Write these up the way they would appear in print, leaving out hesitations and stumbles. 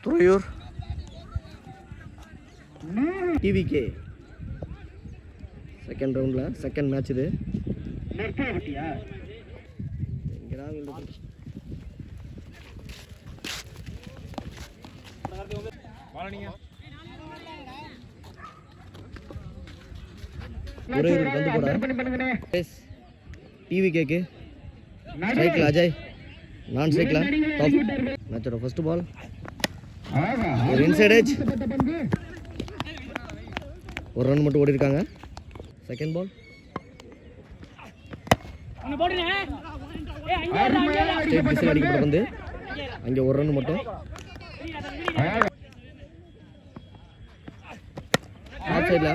Thuraiyur TVK second ரவுண்டில் second match இது. துறையூர் வந்து போட டிவிகேக்கு ஸ்ட்ரைக்கில் அஜய், நான் ஸ்ட்ரைக்கில் டாப். மேட்சோட ஃபர்ஸ்ட் பால் ஒரு இன்சைட் எட்ஜ், ஒரு ரன் மட்டும் ஓடி இருக்காங்க. செகண்ட் பால் ஸ்டேட் பிசில் அடிக்கப்பட்ட பந்து, அங்கே ஒரு ரன் மட்டும். ஆஃப் சைடில்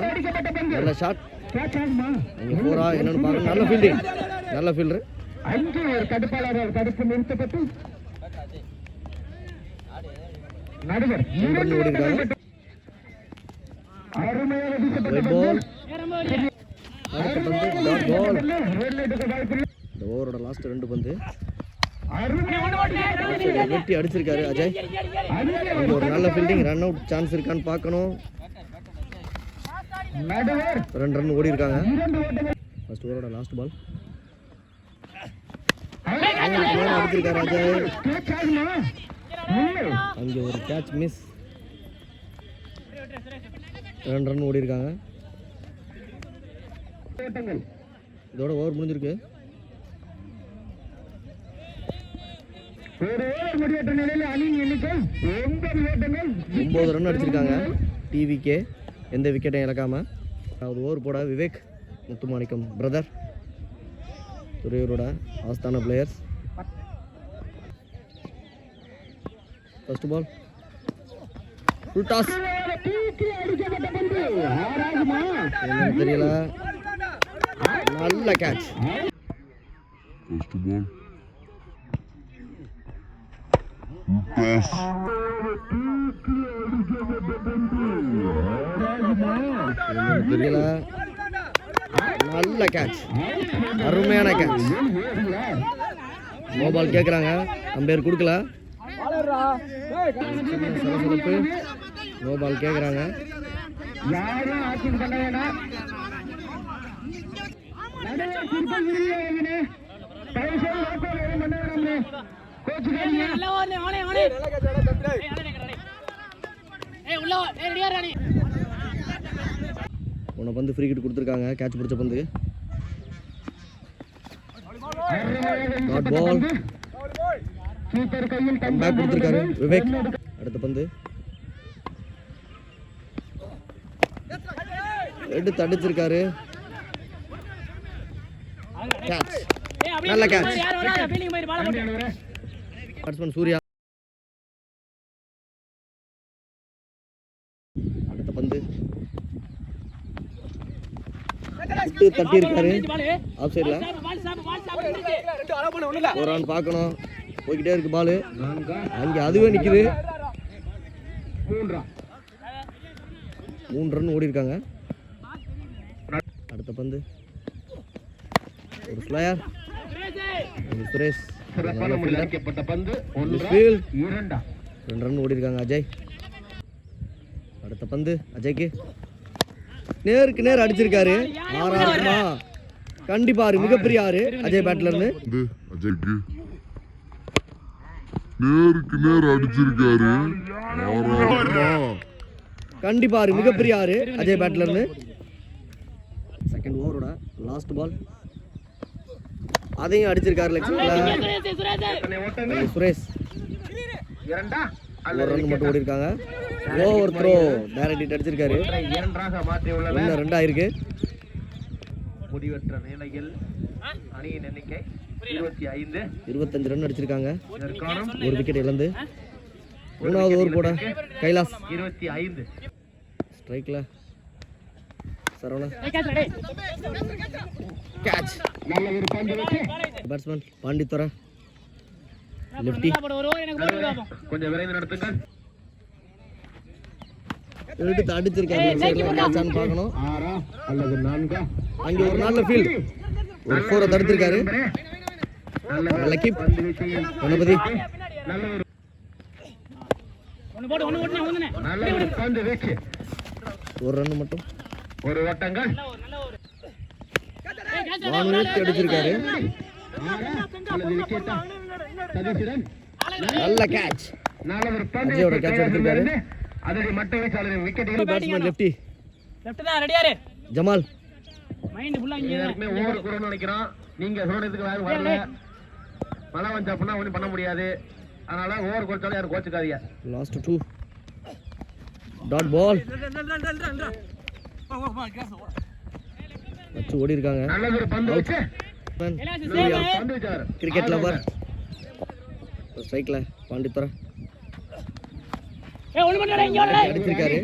நல்ல ஷாட், அங்கே போரா என்னன்னு பார்க்கணும். நல்ல ஃபீல்டிங், நல்ல ஃபீல்டர். ஓடி இருக்காங்க. இந்த ஓவரோட லாஸ்ட் 2 பந்து வெட்டி அடிச்சிருக்காரு அஜய். ஒரு நல்ல ஃபீல்டிங், ரன் அவுட் சான்ஸ் இருக்கான்னு பார்க்கணும். 2 ரன் ஓடி இருக்காங்க. ஃபர்ஸ்ட் ஓவரோட லாஸ்ட் பால் அடிச்சிருக்காரு அஜய். அங்கே ஒரு கேட்ச் மிஸ். 2 ரன் ஓடி இருக்காங்க. இதோட ஓவர் முடிஞ்சிருக்கு. 9 ரன் அடிச்சிருக்காங்க டிவிகே, எந்த விக்கெட்டையும் இழக்காம. அதாவது ஓவர் போட விவேக் முத்துமாணிக்கம் பிரதர், துறையூரோட ஆஸ்தான players. First ball full toss, தெரியல, நல்ல கேட்ச். ஃபர்ஸ்ட் பால் தெரியல, நல்ல கேட்ச், அருமையான கேட்ச். மொபைல் கேட்குறாங்க, அம்பையர் கொடுக்கல. சலசலப்பு, மொபைல் கேட்குறாங்க. உன்னை பந்து ஃப்ரீ கிட் கொடுத்துருக்காங்க, கேட்ச் பிடிச்ச பந்து. டாட் பால், பேக் கொடுத்துருக்காரு விவேக். அடுத்த பந்து எடுத்து அடிச்சிருக்காரு, கேட்ச், நல்ல கேட்ச். பேட்ஸ்மேன் சூர்யா. அடுத்த பந்து தட்டி இருக்காரு ஆஃப் சைட்ல. ஒரு ரன் பார்க்கணும், போய்கிட்டே இருக்கு பாலு, அங்கே அதுவே நிக்குது. 3 ரன் ஓடி இருக்காங்க. அடுத்த பந்து ஒரு ஸ்லயர், சுரேஷ். 2 ரன் ஓடி இருக்காங்க அஜய். அடுத்த பந்து அஜய்க்கு நேருக்கு நேர் அடிச்சிருக்காரு. 6 ஆகுமா? கண்டிப்பா மிகப்பெரிய 6 அஜய் பேட்ல இருந்து. அஜய்க்கு நேருக்கு நேர் அடிச்சிருக்காரு. கண்டிப்பா மிகப்பெரிய 6 அஜய் பேட்ல இருந்து. செகண்ட் ஓவரோட லாஸ்ட் பால், அதையும் அடிச்சிருக்காரு சுரேஷ். 1 ரன் மட்டும் ஓடி இருக்காங்க. ஓவர் த்ரோ டைரக்ட் ஹிட் அடிச்சிருக்காரு. 2 ஆயிருக்கு. முடிவற்ற நிலையில் அணியின் எண்ணிக்கை 25 ரன் அடிச்சிருக்காங்க. ஒரு விக்கெட் இழந்து. 3வது ஓவர் போட கைலாஸ் 25 ஸ்ட்ரைக்ல Saravana. Catch, batsman Pandithurai lefty. கொஞ்சம் விரைந்து நடத்துங்கள். எடுத்து அடிச்சிருக்காரு, பார்க்கணும். அங்கே ஒரு நல்ல ஃபீல்ட், ஒரு 4 தடுத்திருக்காரு. நல்ல கீப் கணபதி. நல்ல ஒரு பந்து வீச்சு. ஒரு ரன் மட்டும். ஒரு ஓட்டங்கள். வானுக்கு அடிச்சிருக்காரு. நல்ல கேட்ச். நல்ல ஒரு பந்து. அஜயோட கேட்ச் எடுத்திருக்காரு. அதடி மட்டை வீச்சாளர் விக்கெட். Batsman lefty. லெஃப்ட் தான் ரெடியா இரு. ஜமால். மைண்ட் ஃபுல்லா இங்க ஏற்கனவே ஓவர் குறன்னு நினைக்கிறோம். நீங்க சொல்றதுக்கு யாரும் வரல. மழை வந்தா அப்படின்னா ஒன்றும் பண்ண முடியாது. அதனால ஓவர் குறைச்சாலும் யாரும் கோச்சுக்காதீங்க. Last 2 dot ball. வச்சு ஓடி இருக்காங்க. நல்ல ஒரு பந்து வச்சு பந்து வச்சாரு. Cricket lower. ஸ்ட்ரைக்ல பாண்டித்துறை அடிச்சிருக்காரு.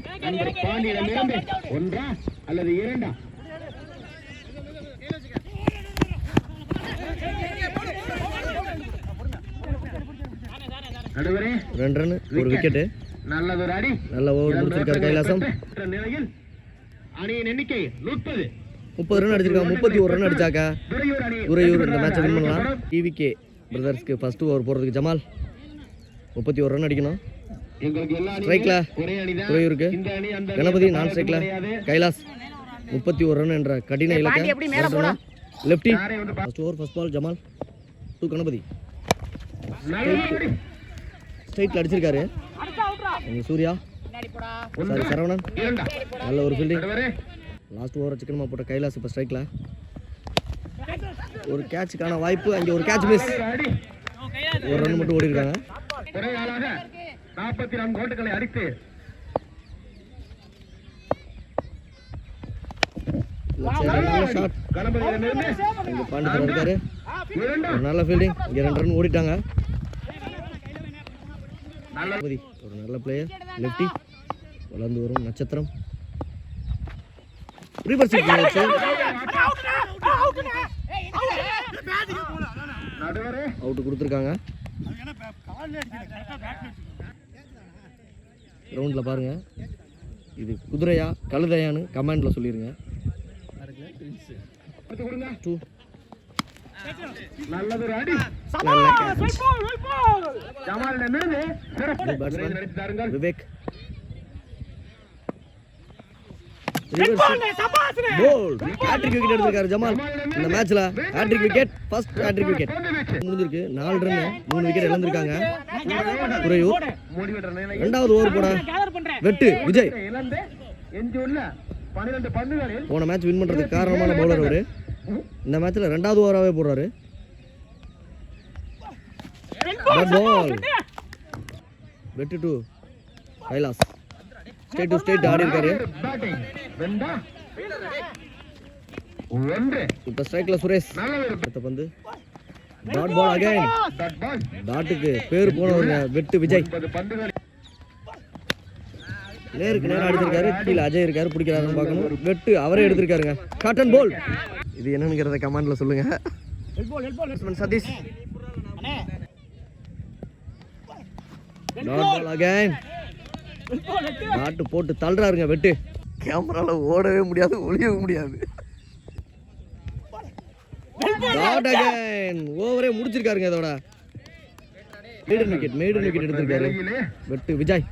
பாண்டியிடமிருந்து ஒன்றா அல்லது இரண்டா? நடுவரே 2 ரன் ஒரு விக்கெட். நல்லது ஒரு அடி. நல்ல ஓவர் முடிச்சிருக்காரு கைலாசம். நிலையில் அணியின் எண்ணிக்கை 30 ரன் அடிச்சிருக்காங்க. 31 ரன் அடிச்சாக்கா துறையூர் இந்த மேட்சை வின் பண்ணலாம். டிவிகே பிரதர்ஸ்க்கு ஃபர்ஸ்ட் ஓவர் போறதுக்கு ஜமால் 31 ரன் அடிக்கணும். ஸ்ட்ரைக்ல துறையூருக்கு கணபதி, நான் ஸ்ட்ரைக்ல கைலாஸ். 31 ரன் என்ற கடின இலக்கை lefty. First over first ball Jamal to Ganapathi. ஸ்ட்ரைட்ல அடிச்சிருக்காரு. சூர்யா சாரி சரவணன். நல்ல ஒரு ஃபீல்டிங். லாஸ்ட் ஓவர் சிக்கனமா போட்ட கைலாஸ் இப்போ ஸ்ட்ரைக்ல. ஒரு கேட்சுக்கான வாய்ப்பு. அங்கே ஒரு கேட்ச் மிஸ். ஒரு ரன் மட்டும் ஓடி இருக்காங்க. 44 ஓட்டங்களை அடித்து பாண்டித்துறை இருக்காரு. ஒரு நல்ல ஃபீல்டிங். இங்கே 2 ரன் ஓடிட்டாங்க. ஒரு நல்ல பிளேயர் லெஃப்டி. வளர்ந்து வரும் நட்சத்திரம். அவுட் கொடுத்துருக்காங்க. கிரவுண்ட்ல பாருங்க. இது குதிரையா கழுதையான்னு கமெண்ட்ல சொல்லிருங்க. நல்லதொரு அடி. விவேக் ஹேட்ரிக் விக்கெட் எடுத்திருக்காரு ஜமால். இந்த மேட்ச்ல hat-trick wicket. First hat-trick wicket முடிஞ்சிருக்கு. 4 ரன் 3 விக்கெட் இழந்திருக்காங்க துறையூர். 2வது ஓவர் போட வெட்டு விஜய். போன மேட்ச் வின் பண்றதுக்கு காரணமான பவுலர் அவரு. இந்த மேட்ச்ல 2வது ஓவராவே போடுறாரு. வெட்டு to Kailash. State to state ஆடி இருக்காரு. இப்ப ஸ்ட்ரைக்ல சுரேஷ். அடுத்த பந்து டாட் பால் அகைன். டாட்டுக்கு பேர் போனவங்க வெட்டு விஜய். நேருக்கு நேரம் அடிச்சிருக்காரு. கீழே அஜய் இருக்காரு. பிடிக்கிறாருன்னு பார்க்கணும். வெட்டு அவரே எடுத்திருக்காருங்க. காட்டன் பால். இது என்னங்கிறத கமெண்ட்ல சொல்லுங்க. Sathish dot ball again. நாட்டு போட்டு தள்ளுறாருங்க வெட்டு. கேமரால ஓடவே முடியாது, ஒளியவே முடியாது. ஓவரே முடிச்சிருக்காருங்க. இதோட மெய்டன் விக்கெட் எடுத்திருக்காரு வெட்டு விஜய்.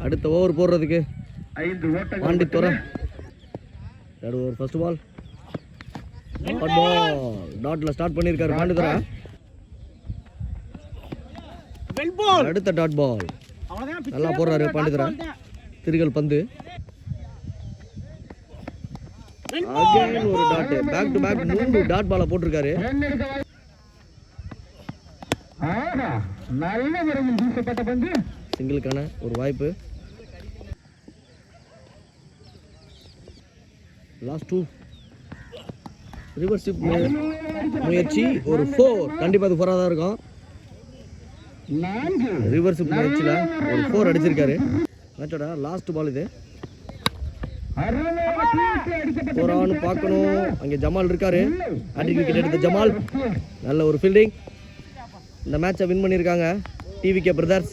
அடுத்த ஓவர் போடுறதுக்கு Pandithurai. 3rd over first ball. டாட்ல ஸ்டார்ட் பண்ணிருக்காரு பாண்டித்துறை. அடுத்த டாட் பால் நல்லா போடுறாரு பாண்டித்துறை. திருகல் பந்து. அகைன் ஒரு dot. Back to back 3 dot பால போட்டிருக்காரு. சிங்கிளுக்கான ஒரு வாய்ப்பு. லாஸ்ட் 2 ரிவர்ஸ் முயற்சி. ஒரு 4 கண்டிப்பா அது 4 தான் இருக்கும். ரிவர்ஸ் முயற்சியில ஒரு 4 அடிச்சிருக்காரு. மேட்சோட லாஸ்ட் பால் இது. போறான்னு பார்க்கணும். அங்கே ஜமால் இருக்காரு. ஹேட்ரிக் விக்கெட் எடுத்த ஜமால். நல்ல ஒரு ஃபீல்டிங். இந்த மேட்சை வின் பண்ணியிருக்காங்க டிவிகே பிரதர்ஸ்.